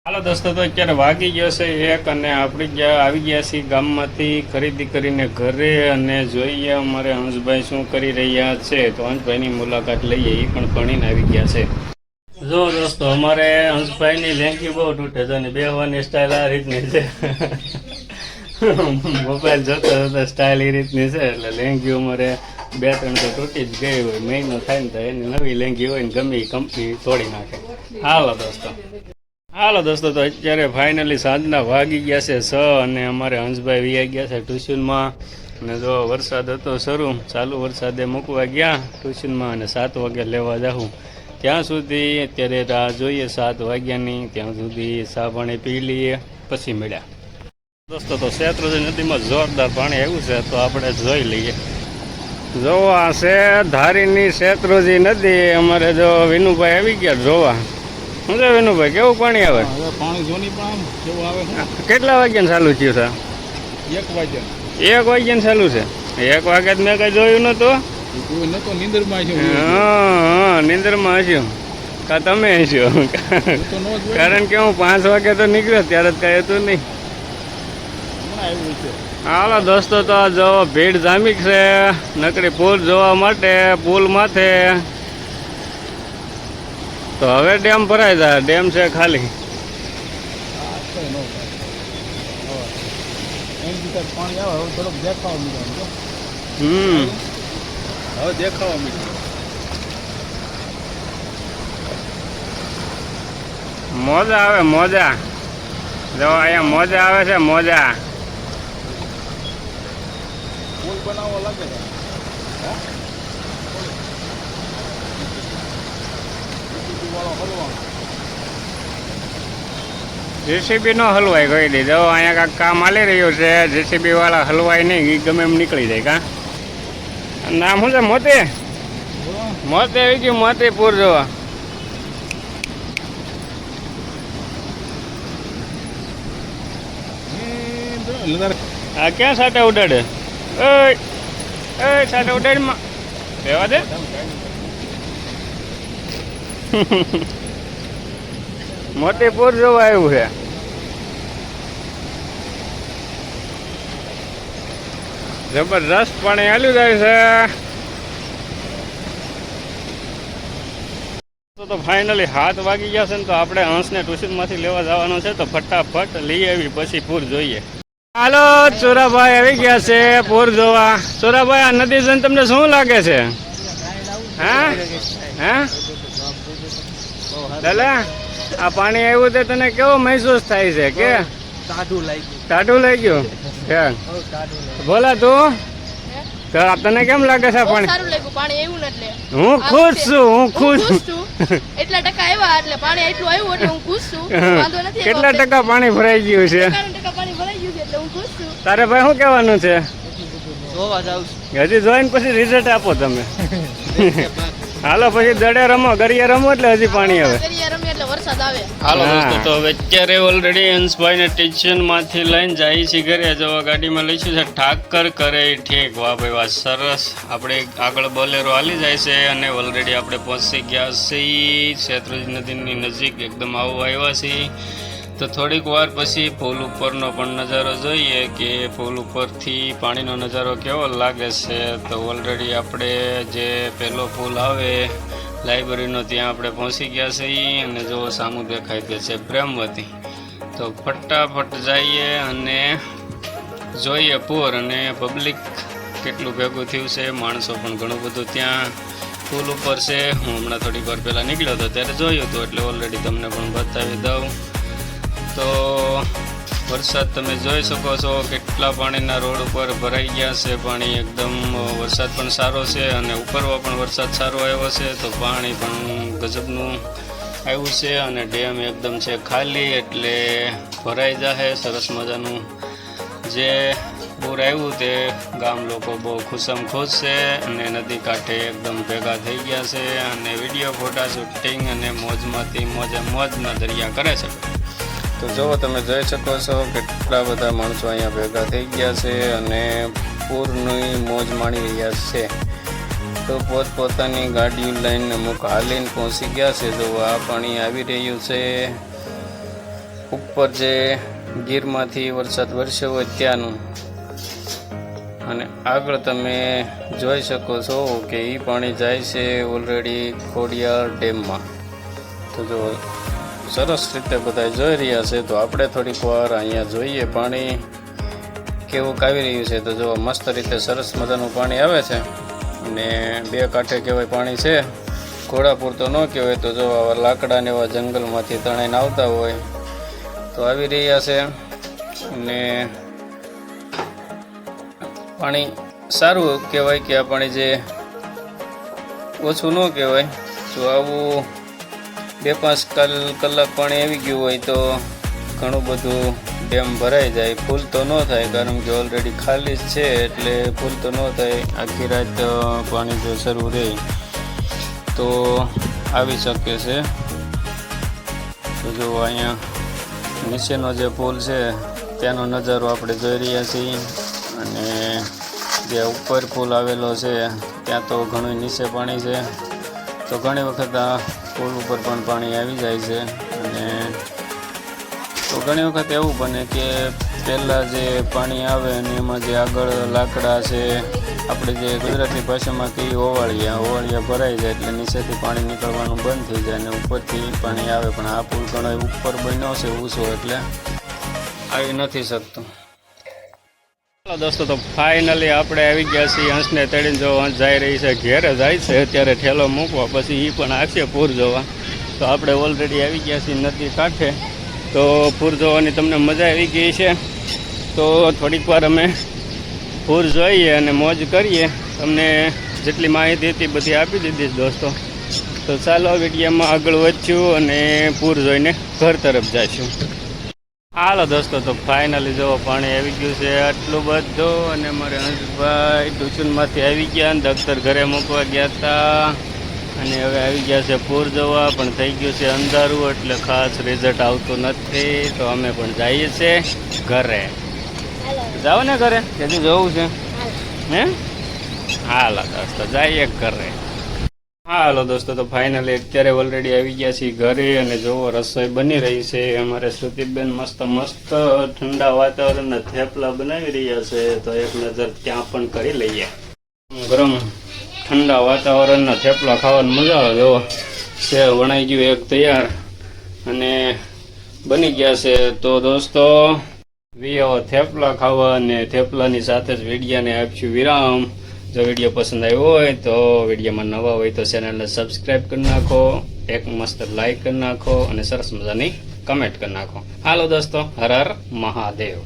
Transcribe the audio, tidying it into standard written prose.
હાલો દોસ્તો, તો અત્યારે વાગી ગયો છે એક અને આપણે આવી ગયા છીએ ગામમાંથી ખરીદી કરીને ઘરે અને જોઈએ અમારે હંસભાઈ શું કરી રહ્યા છે. તો હંસભાઈની મુલાકાત લઈએ, એ પણ ભણીને આવી ગયા છે. જો દોસ્તો, અમારે હંસભાઈની લેંગી બહુ તૂટે છે અને બેહવાની સ્ટાઇલ આ રીતની છે. મોબાઈલ જોતા જોતા સ્ટાઇલ એ રીતની છે એટલે લેંગી અમારે 2-3 તો તૂટી જ ગઈ હોય. મહિનો થાય ને તો એની નવી લેંગી હોય ને ગમે એ કંપની તોડી નાખે. હાલો દોસ્તો, તો અત્યારે ફાઇનલી સાંજના વાગી ગયા છે 6 અને અમારે હંસભાઈ વી ગયા છે ટ્યુશનમાં. અને જો વરસાદ હતો ચાલુ વરસાદે મૂકવા ગયા ટ્યુશનમાં અને 7 વાગે લેવા જાઉં. ત્યાં સુધી અત્યારે રાહ જોઈએ 7 વાગ્યાની, ત્યાં સુધી ચા પાણી પી લઈએ પછી મળ્યા. દોસ્તો, તો શેત્રુંજી નદીમાં જોરદાર પાણી આવ્યું છે, તો આપણે જોઈ લઈએ. જો આ છે ધારીની શેત્રુંજી નદી. અમારે જો વિનુભાઈ આવી ગયા જોવા. શું છે વિનુભાઈ, કેવું પાણી આવે? પાણી જોની પણ કેવું આવે છે. કેટલા વાગ્યાને ચાલુ થયું છે? 1 વાગ્યા. 1 વાગ્યાને ચાલુ છે. 1 વાગે મેં કઈ જોયું નતું. નીંદરમાં છે. હા, નીંદરમાં હસ્યું કા તમે હસ્યો? કારણ કે હું 5 વાગે તો નીકળ્યો, ત્યારે જ કઈ હતું નહીં. હાલો દોસ્તો, તો જો ભીડ જામી છે નકરી પુલ જોવા માટે. પુલ માથે તો હવે ડેમ ભરાય જાય. ડેમ છે ખાલી. પાણી આવે હવે થોડોક દેખાવા મીડ્યો. હવે દેખાવા મીડ્યો. મોજા આવે મોજા. જો અહીંયા મોજા આવે છે મોજા. પુલ બનાવવા લાગે છે. જેસીબી નો હલવાઈ કહી દીધો. અહીંયા કાંઈક કામ હાલી રહ્યું છે. જેસીબી વાળા હલવાય નહીં, એ ગમે એમ નીકળી જાય. કા નામ શું છે? મોતી. મોતી આવી ગયું. મોતી પૂર જોવા. આ ક્યાં સાટા ઉડાડે? સાટા ઉડાડમાં રહેવા દે. મોતીપુર જોવા આવ્યું છે. જબરદસ્ત પાણી હાલ્યું જાય છે. તો ફાઇનલી 7 વાગી ગયા છે ને, તો આપણે હંસને ટ્યુશનમાંથી લેવા જવાનો છે. તો ફટાફટ લઈ આવી પછી પૂર જોઈએ. હાલો, ચોરાભાઈ આવી ગયા છે પૂર જોવા. ચોરાભાઈ, આ નદી જોઈને તમને શું લાગે છે? હા હા દાદા, આ પાણી આવ્યું તે તને કેવો મહેસૂસ થાય છે? કે ટાઢું લઈ ગયું? બોલા તું, તને કેમ લાગે છે પાણી? હું ખુશ છું. કેટલા ટકા પાણી ભરાઈ ગયું છે? તારે ભાઈ શું કહેવાનું છે? હજી જોઈને પછી રિઝલ્ટ આપો તમે. હાલો, પછી દડે રમો, ગરિયા રમો એટલે હજી પાણી આવે. હાલો દોસ્તો, તો હવે અત્યારે ઓલરેડી હંસભાઈને ટ્યુશનમાંથી લઈને જાય છે ઘરે. જો ગાડીમાં લઈશું છે ઠાકર કરે ઠીક. વાહ ભાઈ વાહ, સરસ. આપણે આગળ બોલેરો હાલી જાય છે અને ઓલરેડી આપણે પહોંચી ગયા છીએ શેત્રુંજી નદીની નજીક. એકદમ આવું આવ્યા છીએ. તો થોડીક વાર પછી પુલ ઉપરનો પણ નજારો જોઈએ કે પુલ ઉપરથી પાણીનો નજારો કેવો લાગે છે. તો ઓલરેડી આપણે જે પહેલો પુલ આવે લાઇબ્રેરીનો, ત્યાં આપણે પહોંચી ગયા છીએ અને જો સામું દેખાય તે છે પ્રેમવતી. તો ફટાફટ જઈએ અને જોઈએ પૂર અને પબ્લિક કેટલું ભેગું થયું છે. માણસો પણ ઘણું બધું ત્યાં પુલ ઉપર છે. હું હમણાં થોડીક વાર પહેલાં નીકળ્યો હતો ત્યારે જોયું હતું, એટલે ઓલરેડી તમને પણ બતાવી દઉં. તો વરસાદ તમે જોઈ શકો છો, કેટલા પાણીના રોડ ઉપર ભરાઈ ગયા છે. પાણી એકદમ, વરસાદ પણ સારો છે અને ઉપરવા પણ વરસાદ સારો આવ્યો છે. તો પાણી પણ ગજબનું આવ્યું છે અને ડેમ એકદમ છે ખાલી, એટલે ભરાઈ જશે. સરસ મજાનું જે પૂર આવ્યું તે ગામ લોકો બહુ ખુશમ ખુશ છે અને નદી કાંઠે એકદમ ભેગા થઈ ગયા છે અને વિડીયો ફોટા શૂટિંગ અને મોજમાંથી મોજના દરિયા કરે છે. તો જો તમે જોઈ શકો છો કેટલા બધા માણસો અહીંયા ભેગા થઈ ગયા છે અને પૂરની મોજ માણી રહ્યા છે. તો પોતપોતાની ગાડીઓ લઈને અમુક હાલીને પહોંચી ગયા છે. જો આ પાણી આવી રહ્યું છે ઉપર જે ગીરમાંથી વરસાદ વરસ્યો હોય ત્યાંનું. અને આગળ તમે જોઈ શકો છો કે એ પાણી જાય છે ઓલરેડી ખોડિયાર ડેમમાં. તો જો સરસ રીતે બધા જોઈ રહ્યા છે. તો આપણે થોડીક વાર અહીંયા જોઈએ પાણી કેવું આવી રહ્યું છે. તો જો મસ્ત રીતે સરસ મજાનું પાણી આવે છે અને બે કાંઠે કહેવાય પાણી છે. ઘોડાપુર તો ન કહેવાય. તો જો આવા લાકડાને એવા જંગલમાંથી તણાઈને આવતા હોય તો આવી રહ્યા છે. અને પાણી સારું કહેવાય કે આ પાણી જે ઓછું ન કહેવાય. જો આવું 2-5 કલાક પાણી આવી ગયું હોય તો ઘણું બધું ડેમ ભરાઈ જાય. ફૂલ તો ન થાય કારણ કે ઓલરેડી ખાલી જ છે એટલે ફૂલ તો ન થાય. આખી રાત પાણી જો શરૂ રહે તો આવી શકે છે. તો જો અહીંયા નીચેનો જે પુલ છે ત્યાંનો નજારો આપણે જોઈ રહ્યા છીએ. અને જે ઉપર પુલ આવેલો છે ત્યાં તો ઘણું નીચે પાણી છે. તો ઘણી વખત આ પુલ ઉપર પણ પાણી આવી જાય છે. અને તો ઘણી વખત એવું બને કે પહેલાં જે પાણી આવે અને એમાં જે આગળ લાકડા છે આપણે જે ગુજરાતી ભાષામાં કહીએ ઓવાળિયા ભરાઈ જાય એટલે નીચેથી પાણી નીકળવાનું બંધ થઈ જાય અને ઉપરથી પાણી આવે. પણ આ પુલ ઘણો ઉપર બન્યો છે ઊંચો એટલે આવી નથી શકતું. ચાલો દોસ્તો, તો ફાઇનલી આપણે આવી ગયા છીએ હંસને તેડીને. જો હંસ જઈ રહી છે ઘેરે જાય છે અત્યારે ઠેલો મૂકવા, પછી એ પણ આવશે પૂર જોવા. તો આપણે ઓલરેડી આવી ગયા છીએ નદી કાંઠે. તો પૂર જોવાની તમને મજા આવી ગઈ છે. તો થોડીક વાર અમે પૂર જોઈએ અને મોજ કરીએ. તમને જેટલી માહિતી હતી બધી આપી દીધી દોસ્તો. તો ચાલો વિડીયોમાં આગળ વધશું અને પૂર જોઈને ઘર તરફ જઈશું. હાલો દોસ્તો, તો ફાઇનલી જો પાણી આવી ગયું છે આટલું બધું. અને મારે હંસભાઈ ટ્યુશનમાંથી આવી ગયા અને દફતર ઘરે મૂકવા ગયા હતા. અને હવે આવી ગયા છે પૂર જોવા. પણ થઈ ગયું છે અંધારું એટલે ખાસ રિઝલ્ટ આવતું નથી. તો અમે પણ જઈએ છીએ ઘરે. જાઓ ને ઘરે, તેથી જવું છે હે? હાલો દોસ્તો જઈએ ઘરે. હાલો દોસ્તો, તો ફાઇનલી અત્યારે ઓલરેડી આવી ગયા છીએ ઘરે. અને જોવો રસોઈ બની રહી છે. અમારે શ્રુતિબેન મસ્ત ઠંડા વાતાવરણના થેપલા બનાવી રહ્યા છે. તો એક નજર ત્યાં પણ કરી લઈએ. ગરમ ઠંડા વાતાવરણના થેપલા ખાવાની મજા આવે. જો છે વણાઈ ગયું એક તૈયાર અને બની ગયા છે. તો દોસ્તો આવો થેપલા ખાવા અને થેપલાની સાથે જ વિડીયોને આપશું વિરામ. જો વિડીયો પસંદ આવ્યો હોય તો વિડીયોમાં નવા હોય તો ચેનલને સબસ્ક્રાઈબ કરી નાખો, એક મસ્ત લાઈક કરી નાખો અને સરસ મજાની કમેન્ટ કરી નાખો. હાલો દોસ્તો, હર હર મહાદેવ.